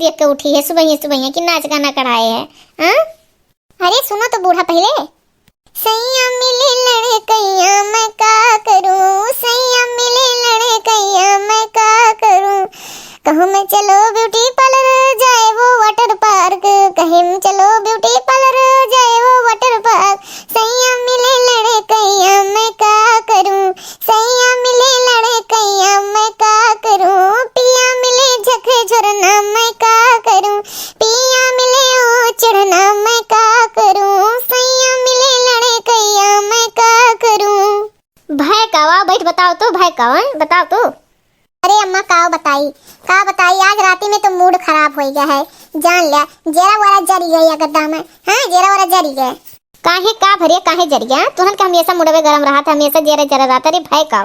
देख के उठी है सुबह कि नाच गाना कराए है। हाँ अरे सुनो तो बूढ़ा पहले। सैया मिले लड़कैया मैं का करूं, सैया मिले लड़कैया मैं का करूं, कहूं मैं चलो ब्यूटी पार्लर जाए वो वाटर पार्क, कहीं चलो ब्यूटी पार्लर जाए वो वाटर पार्क, सैया मिले लड़कैया मैं का करूं, सैया मिले लड़कैया मैं का करूं, पिया मिले झखे झरना मैं का करूं, पिया मिले ओ चढ़ना मैं का करूं, सैया मिले लड़कैया मैं का करूं। भाई कावा बैठ बताओ तो, भाई कावा बताओ तो। अरे अम्मा का बताई आज राती में तो मूड खराब हो गया है, जान लिया जरा वाला जरी गई गद्दा में। हां जरा वाला जरी गए काहे का भरे काहे जरी गया तुहन का हमेशा मुड़वे गरम रहा था, हमेशा जरा जरा रहा रे भाई का।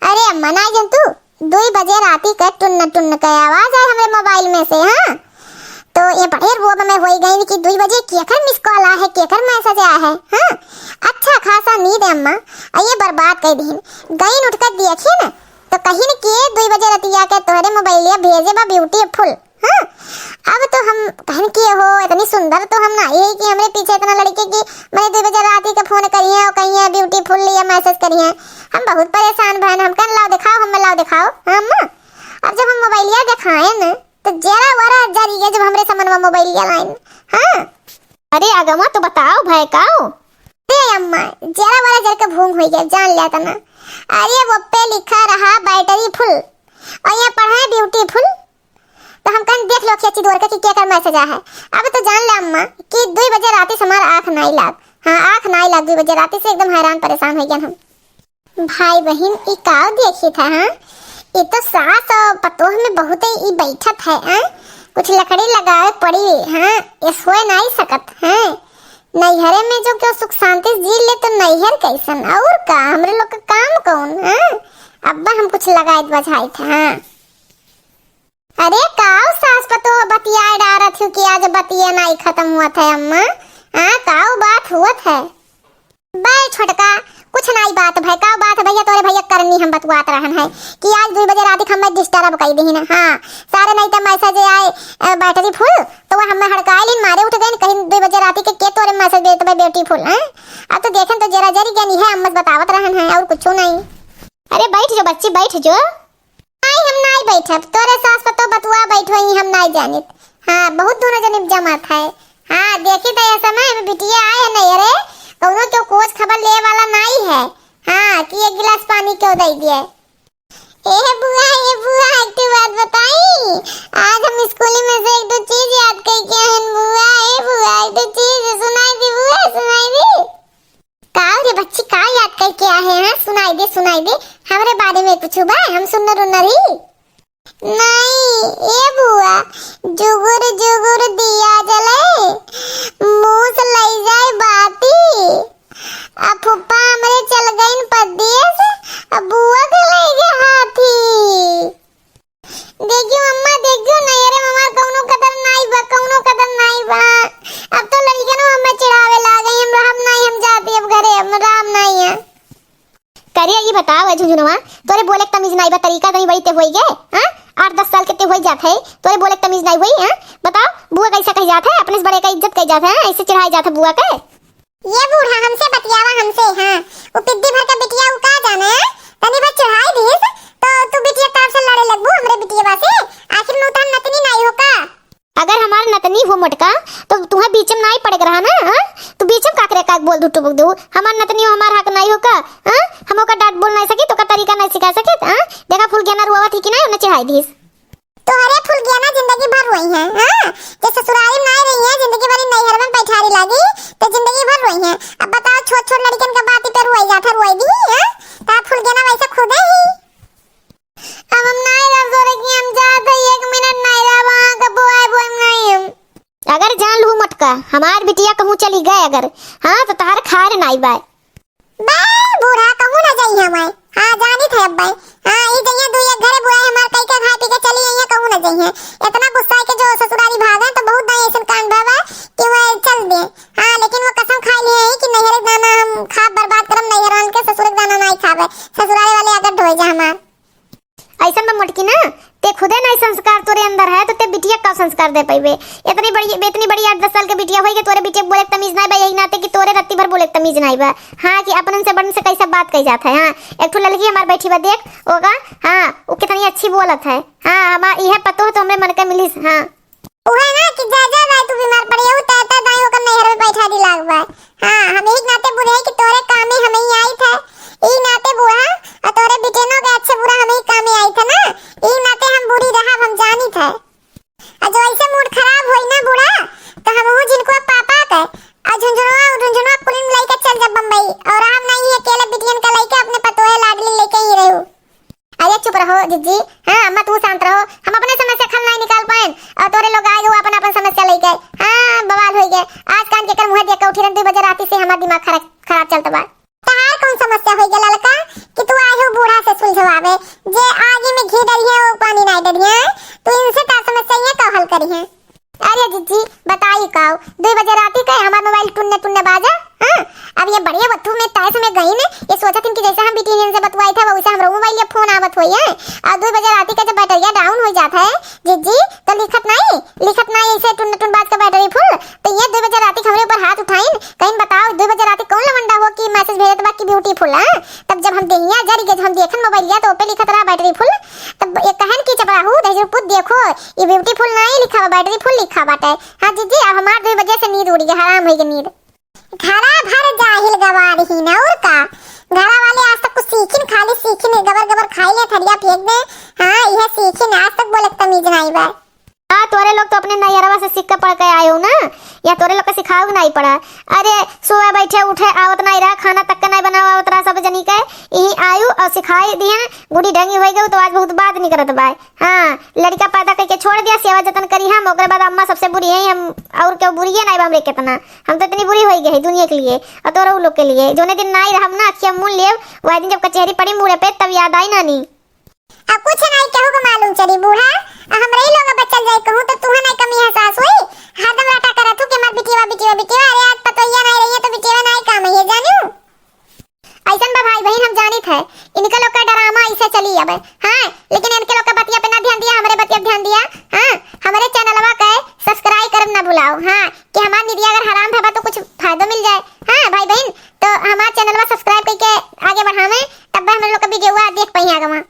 अरे अम्मा ना जन तू 2 बजे राती का टुन्न टुन्न का आवाज है हमरे मोबाइल में से। हां तो ये बढ़ेर वो मैं होई गई कि 2 बजे केकर मिस कॉल आ है, केकर मैसेज आया है। हां अच्छा खासा नींद है अम्मा, ये बर्बाद कर दीन गई उठकर देखिए ना तो कहीं न किए 2 बजे रतिया के तोहरे मोबाइलिया भेजे बा ब्यूटीफुल। हां अब तो हम कहन किए हो इतनी सुंदर तो हम ना यही कि हमरे पीछे इतना लड़के की मैंने 2 बजे राती के फोन करी है और कहीं ब्यूटीफुल या मैसेज करी है, हम बहुत परेशान भन हम कन लाओ दिखाओ हम लाओ दिखाओ। हां अम्मा अब जब हम मोबाइलिया दिखाए ना तो जरा वरा जारी है जब हमरे समनवा मोबाइलिया लाइन। हां अरे आगमा तो बताओ भाई काओ। अरे अम्मा जरा वरा जर के भूंग होई गया जान लिया तना। अरे वो पे लिखा रहा बैटरी फुल और यहाँ पढ़ा है ब्यूटीफुल, तो हम कहीं देख लो खिंची दौड़ के कि क्या कर मैसेज आया है। अब तो जान ले अम्मा कि 2 बजे राती से हमारा आँख नहीं लाग। हाँ आँख नहीं लाग 2 बजे राती से एकदम हैरान परेशान हो गया हम। भाई बहन ई काव देखी था। हाँ ये तो सास और पतोह में बहुत ही बैठत है। हाँ कुछ लकड़ी लगाए पड़ी। हाँ ये सोए नहीं सकत है नैहरे में जो क्यों सुख शांति जी ले तो नैहर कैसन और का हमरे लोग का काम कौन। हां अब्बा हम कुछ लगाए बजाई था। हाँ अरे काऊ सास पतो बतिया डारा थी कि आज बतिया नहीं खत्म हुआ था अम्मा। हां काऊ बात हुआ है बाय छोटका कुछ नहीं बात भाई का बात भैया तोरे भैया करनी हम बतवात रहन है कि आज 2 बजे रात हम डिस्टर्ब कर दी ना। हां सारे नहीं तो मैसेज आए बैटरी फुल तो वो हमें हड़काइलिन मारे उठ गए कहीं 2 बजे रात के तोरे मैसेज दे तो ब्यूटीफुल। हां अब तो देखें तो जरा जरी ज्ञानी है हम बतावत रहन है और कुछ नहीं। अरे बैठ जो बच्ची बैठ जो। नहीं हम नहीं बैठब तोरे सास पतो बतवा बैठो ही हम नहीं जानित। हां बहुत दोनों जने जमात है। हां देखी तो ये समय में बिटिया आए नहीं अरे कौनो क्यों कोच खबर ले वाला नहीं है। हाँ कि 1 गिलास पानी क्यों दे दिए। ए बुआ एक बात बताई आज हम स्कूल में से 1-2 चीज याद कर के हैं बुआ। ए बुआ 1-2 चीज सुनाई दी बुआ सुनाई दी। काल रे बच्ची का याद कर के आए हैं सुनाई दे हमारे बारे में कुछ बा हम सुनर उनरी। नहीं ए बुआ जुगुर जुगुर दिया जले मुंह से लई जाए बाती अब फुप्पा हमरे चल गईन परदेश अब बुआ के लई गए हाथी। देखियो अम्मा देखियो नहीं अरे मम्मा कौनो कदर नहीं बा अब तो लड़कियों हमें चिढ़ावे लागे हम नहीं हम जाती अब घरे हम राम नहीं है। करिए ये बताओ झुंझुनवा तोरे बोले तमीज नहीं बा तरीका नहीं वही ते होई गए। हां 8-10 साल के ते होई जात है तोरे बोले तमीज नहीं हुई। हां बताओ बुआ कैसा कह जात है अपने से बड़े का इज्जत कह जात है ऐसे चिढ़ाई जात है बुआ के। ये बूढ़ा हमसे बतियावा हमसे। हां वो पिद्दी भर का बिटिया उ का जाने तनी बार चढ़ाई दिस तो तू बिटिया तार से लड़े लगबू हमरे बिटिया से आखिर नु तन नतनी नहीं हो का। अगर हमार नतनी हो मोटका तो तुहा बीच में नहीं पड़ेग रहा ना। हां तू बीच में काकरे का बोल दू टुबक दू हमार नतनी हो हमार हक नहीं हो का। हां हमो का डांट बोल नहीं सकी तो का तरीका नहीं सिखा सके। हां देखा फूल गेना रुआवा थी कि नहीं उन्हें चढ़ाई दिस तो अरे फूल गेना जिंदगी भर रोई है। हां जे ससुराल में नहीं रही है जिंदगी भर नैहर में बैठारी लागी तो जिंदगी भर रोई है। अब बताओ छोट लड़कन का बात पे रोई जाता रोई दी। हां ता फूल गेना वैसे खुद ही अब हम नहीं रह जोरे कि हम जात है 1 मिनट नहीं रह वहां का बोए नहीं हम। अगर जान लू मटका हमार बिटिया कहूं चली गए अगर। हां तो तार खार नहीं बाय बे बूढ़ा कहूं ना जाई हमें। हां जानी थे अब भाई। हां ई जइया दुइया घरे बुआ हमार कई का घाटी के चली आइया कहूं ना जाई है इतना गुस्सा है कि जो ससुरारी भाग है तो बहुत नहीं ऐसा कांड बाबा कि वो चल दे। हां लेकिन वो कसम खा ली है कि नैहर दाना हम खा बर्बाद करम नैहरान के ससुर दाना नहीं खावे ससुरारी वाले अगर ढोई जा हमार ऐसा में मटकी ना ते खुदे नहीं संस्कार तोरे अंदर है तो ते बिटिया कर दे पाइबे। इतनी बड़ी 8-10 साल के बिटिया होई के तोरे बिटिया बोले तमीज नहीं बा, यही नाते कि तोरे रत्ती भर बोले तमीज नहीं बा। हां कि अपन से बड़न से कैसा बात कही जात है। हां एक ठो लड़की हमार बैठी बा देख होगा। हां वो कितनी अच्छी बोलत है। हां हमार यह पतो तो हमरे मन के मिलिस। हां ओहे ना कि जा भाई तू बीमार पड़ी हो ता दाई होकर नहर में बैठा दी लागबा। हां हम एक नाते बुढ़े कि तोरे काम में हम ही आई थे, ई नाते बुढ़ा और तोरे बिटेनो के अच्छे बुरा हम ही काम में आई थे ना, ई नाते हम बुरी रहा हम जानी थे। और जो ऐसे मूड खराब होई ना बुढ़ा तो हम हूं जिनको पापा के और झुंझुनवा कुलिन लेके चल जा बम्बई और हम नहीं अकेले बिटियन का लेके अपने पतोहे लाडली लेके ही रहू। अरे चुप रहो जीजी। हां अम्मा तू शांत रहो, हम अपने समस्या हल नहीं निकाल पाए और तोरे लोग आए हो अपन अपन समस्या लेके। हां बवाल हो गए आज कान के कर मुंह देख के उठी रन 2 बजे रात से हमारा दिमाग खराब चलता बा। तहार कौन समस्या हो गया लड़का कि तू आए हो बूढ़ा से सुलझवावे जे आगे में घी डरी है वो पानी नहीं डरी है, तू इनसे ता समस्या ये का हल करी है। अरे जीजी बताई काओ 2 बजे रात के हमारा मोबाइल टुन्ने बाजा। हां अब ये बढ़िया बत्तू में ताए समय गई ने ये सोचा थी कि जैसे हम बिटियन से बतवाई था वैसे हमरो मोबाइल ये फोन आवत होई है और 2 बजे रात के जब बैटरी डाउन हो जाता है जीजी तो लिखत नहीं ऐसे टुन बात का बैटरी फुल तो ये 2 बजे रात हमरे ऊपर हाथ उठाइन कहीं बताओ 2 बजे रात कौन लवंडा हो कि मैसेज भेजत बा कि ब्यूटीफुल। हां तब जब हम देहिया जरी के हम देखन मोबाइल तो पे लिखत रहा बैटरी फुल तब ये कहन की चपराहू दे पुत देखो ये ब्यूटीफुल नहीं लिखा बैटरी फुल लिखा बाटे। हां जीजी अब हमार 2 बजे से नींद उड़ गई हराम हो गई नींद। घरा भर जाहिल गवार ही ना और का घरा वाले आज तक कुछ सीखिन खाली सीखिन गबर खाई ले थरिया फेंक दे। हां यह सीखिन आज तक बोले तमीज नहीं बा। हां तोरे लोग तो अपने नैयरवा से सीख के पढ़ के आए हो ना या तोरे लोग के सिखाओ नहीं पड़ा। अरे सोए बैठे उठे आवत नहीं रहा खाना तक नहीं बनावा आवत रहा सब जनी के यही आयु और सिखाई दिया गुड़ी ढंगी हो गई तो आज बहुत बात नहीं करत बा। हां लड़का पैदा करके छोड़ दिया सेवा जतन करी हम ओकरे बाद अम्मा सबसे बुरी है हम और क्यों बुरी है नहीं बा हमरे कितना हम तो इतनी बुरी हो गई है दुनिया के लिए और तोरे लोग के लिए जोने दिन नहीं रहम ना अखियां मुन लेव वह दिन जब कचहरी पड़ी मुड़े पे तब याद आई नानी। अब कुछ नहीं कहू को मालूम चली बूढ़ा हमरे ही लोग बचल जाए कहूं तो तुहा नहीं कमी एहसास हुई हरदम राटा करत हूं कि मत बिटिया अरे आज पतोइया नहीं रही है तो बिटिया नहीं काम है जानू ऐसन बा भाई बहन हम जानित है इनका लोग का ड्रामा ऐसे चली अब। हां लेकिन इनके लोग का बतिया पे ना ध्यान दिया हमरे बतिया ध्यान दिया। हां हमारे चैनलवा के सब्सक्राइब करना ना भुलाओ। हां कि हमार निदिया अगर हराम था तो कुछ फायदा मिल जाए। हां भाई बहन तो हमार चैनलवा सब्सक्राइब करके आगे बढ़ावे तब हम लोग का वीडियो देख पाई आगे।